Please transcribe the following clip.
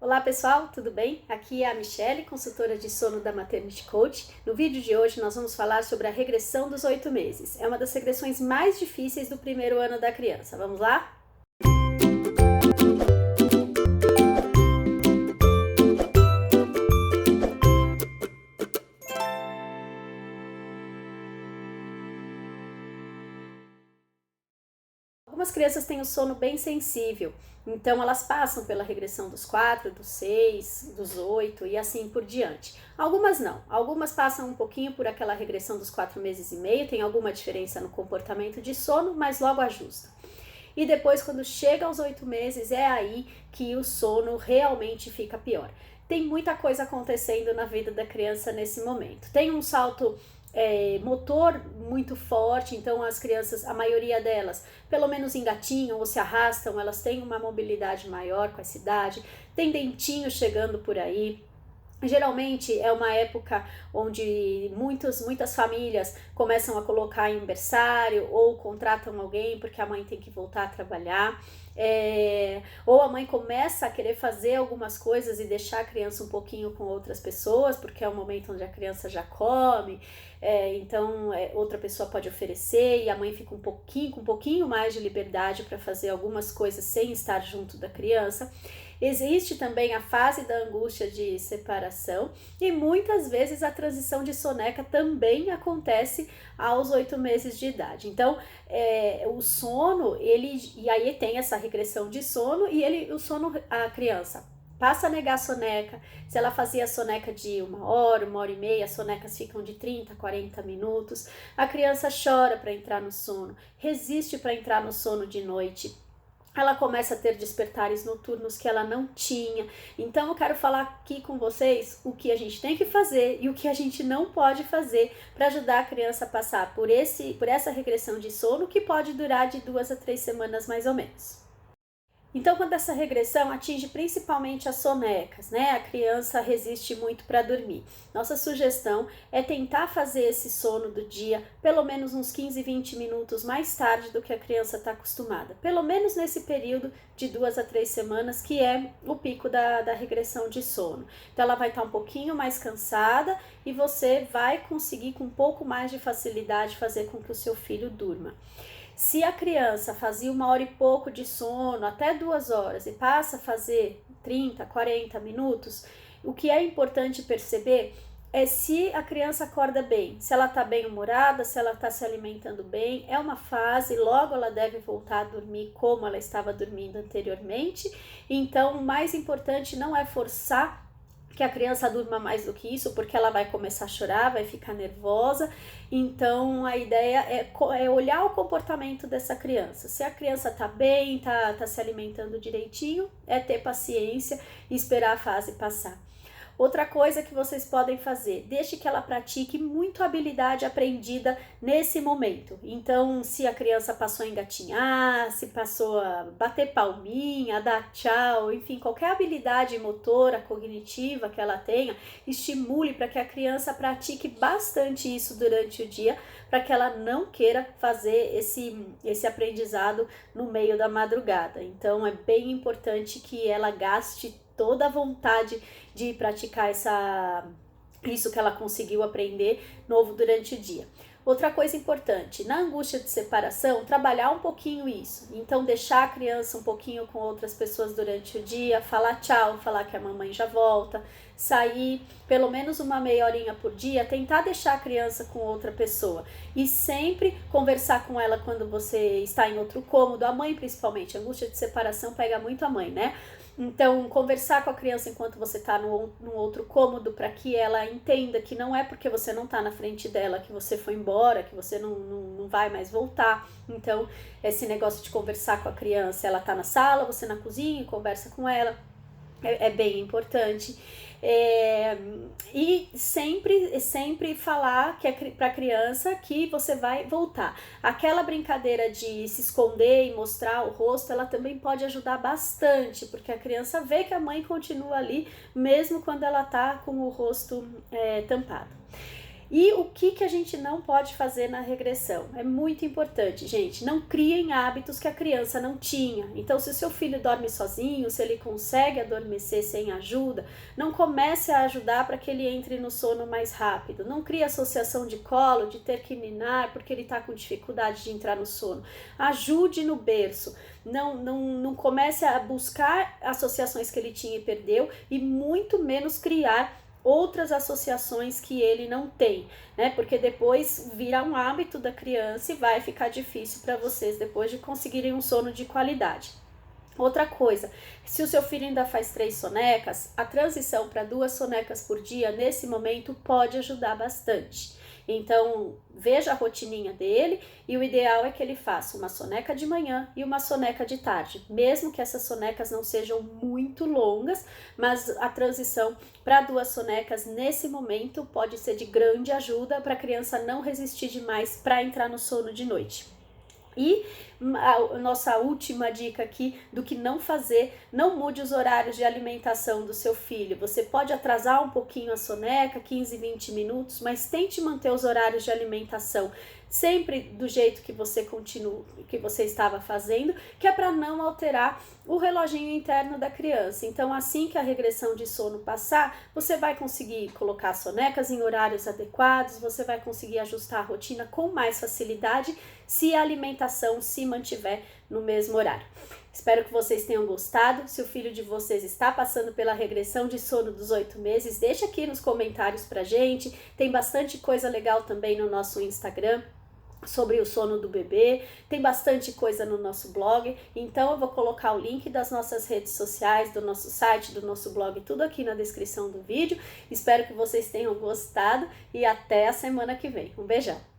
Olá pessoal, tudo bem? Aqui é a Michele, consultora de sono da Maternity Coach. No vídeo de hoje nós vamos falar sobre a regressão dos 8 meses. É uma das regressões mais difíceis do primeiro ano da criança. Vamos lá? Algumas crianças têm o sono bem sensível, então elas passam pela regressão dos 4, dos 6, dos 8 e assim por diante. Algumas não, algumas passam um pouquinho por aquela regressão dos 4 meses e meio, tem alguma diferença no comportamento de sono, mas logo ajusta. E depois, quando chega aos 8 meses, é aí que o sono realmente fica pior. Tem muita coisa acontecendo na vida da criança nesse momento. Tem um salto motor muito forte, então as crianças, a maioria delas, pelo menos engatinham ou se arrastam, elas têm uma mobilidade maior com essa idade, tem dentinho chegando por aí. Geralmente é uma época onde muitas famílias começam a colocar em berçário ou contratam alguém porque a mãe tem que voltar a trabalhar. Ou a mãe começa a querer fazer algumas coisas e deixar a criança um pouquinho com outras pessoas, porque é o momento onde a criança já come, então outra pessoa pode oferecer e a mãe fica com um pouquinho mais de liberdade para fazer algumas coisas sem estar junto da criança. Existe também a fase da angústia de separação e muitas vezes a transição de soneca também acontece aos 8 meses de idade. Então, o sono, e aí tem essa regressão de sono e o sono, a criança passa a negar a soneca. Se ela fazia soneca de 1 hora e meia, as sonecas ficam de 30, 40 minutos. A criança chora para entrar no sono, resiste para entrar no sono de noite. Ela começa a ter despertares noturnos que ela não tinha. Então eu quero falar aqui com vocês o que a gente tem que fazer e o que a gente não pode fazer para ajudar a criança a passar por essa regressão de sono que pode durar de 2 a 3 semanas mais ou menos. Então, quando essa regressão atinge principalmente as sonecas, né? A criança resiste muito para dormir. Nossa sugestão é tentar fazer esse sono do dia pelo menos uns 15, 20 minutos mais tarde do que a criança está acostumada. Pelo menos nesse período de 2 a 3 semanas, que é o pico da regressão de sono. Então, ela vai estar um pouquinho mais cansada e você vai conseguir com um pouco mais de facilidade fazer com que o seu filho durma. Se a criança fazia 1 hora e pouco de sono, até 2 horas, e passa a fazer 30, 40 minutos, o que é importante perceber é se a criança acorda bem, se ela está bem humorada, se ela está se alimentando bem. É uma fase, logo ela deve voltar a dormir como ela estava dormindo anteriormente. Então, o mais importante não é forçar que a criança durma mais do que isso, porque ela vai começar a chorar, vai ficar nervosa. Então a ideia é olhar o comportamento dessa criança. Se a criança tá bem, tá se alimentando direitinho, é ter paciência e esperar a fase passar. Outra coisa que vocês podem fazer, deixe que ela pratique muito habilidade aprendida nesse momento. Então, se a criança passou a engatinhar, se passou a bater palminha, a dar tchau, enfim, qualquer habilidade motora, cognitiva que ela tenha, estimule para que a criança pratique bastante isso durante o dia, para que ela não queira fazer esse aprendizado no meio da madrugada. Então, é bem importante que ela gaste toda a vontade de praticar isso que ela conseguiu aprender novo durante o dia. Outra coisa importante, na angústia de separação, trabalhar um pouquinho isso. Então, deixar a criança um pouquinho com outras pessoas durante o dia, falar tchau, falar que a mamãe já volta, sair pelo menos uma meia horinha por dia, tentar deixar a criança com outra pessoa. E sempre conversar com ela quando você está em outro cômodo, a mãe principalmente. A angústia de separação pega muito a mãe, né? Então, conversar com a criança enquanto você está num outro cômodo, para que ela entenda que não é porque você não está na frente dela que você foi embora, que você não vai mais voltar. Então, esse negócio de conversar com a criança, ela está na sala, você na cozinha, conversa com ela, é bem importante. E sempre falar para a criança que você vai voltar. Aquela brincadeira de se esconder e mostrar o rosto, ela também pode ajudar bastante, porque a criança vê que a mãe continua ali, mesmo quando ela está com o rosto tampado. E o que a gente não pode fazer na regressão? É muito importante, gente, não criem hábitos que a criança não tinha. Então, se o seu filho dorme sozinho, se ele consegue adormecer sem ajuda, não comece a ajudar para que ele entre no sono mais rápido. Não crie associação de colo, de ter que ninar porque ele está com dificuldade de entrar no sono. Ajude no berço. Não comece a buscar associações que ele tinha e perdeu, e muito menos criar outras associações que ele não tem, né? Porque depois vira um hábito da criança e vai ficar difícil para vocês depois de conseguirem um sono de qualidade. Outra coisa, se o seu filho ainda faz 3 sonecas, a transição para 2 sonecas por dia, nesse momento, pode ajudar bastante. Então, veja a rotininha dele e o ideal é que ele faça uma soneca de manhã e uma soneca de tarde, mesmo que essas sonecas não sejam muito longas, mas a transição para 2 sonecas nesse momento pode ser de grande ajuda para a criança não resistir demais para entrar no sono de noite. E a nossa última dica aqui do que não fazer: não mude os horários de alimentação do seu filho. Você pode atrasar um pouquinho a soneca, 15, 20 minutos, mas tente manter os horários de alimentação sempre do jeito que você estava fazendo, que é para não alterar o reloginho interno da criança. Então, assim que a regressão de sono passar, você vai conseguir colocar sonecas em horários adequados, você vai conseguir ajustar a rotina com mais facilidade se a alimentação se mantiver no mesmo horário. Espero que vocês tenham gostado. Se o filho de vocês está passando pela regressão de sono dos 8 meses, deixa aqui nos comentários pra gente. Tem bastante coisa legal também no nosso Instagram sobre o sono do bebê, tem bastante coisa no nosso blog, então eu vou colocar o link das nossas redes sociais, do nosso site, do nosso blog, tudo aqui na descrição do vídeo. Espero que vocês tenham gostado e até a semana que vem. Um beijão!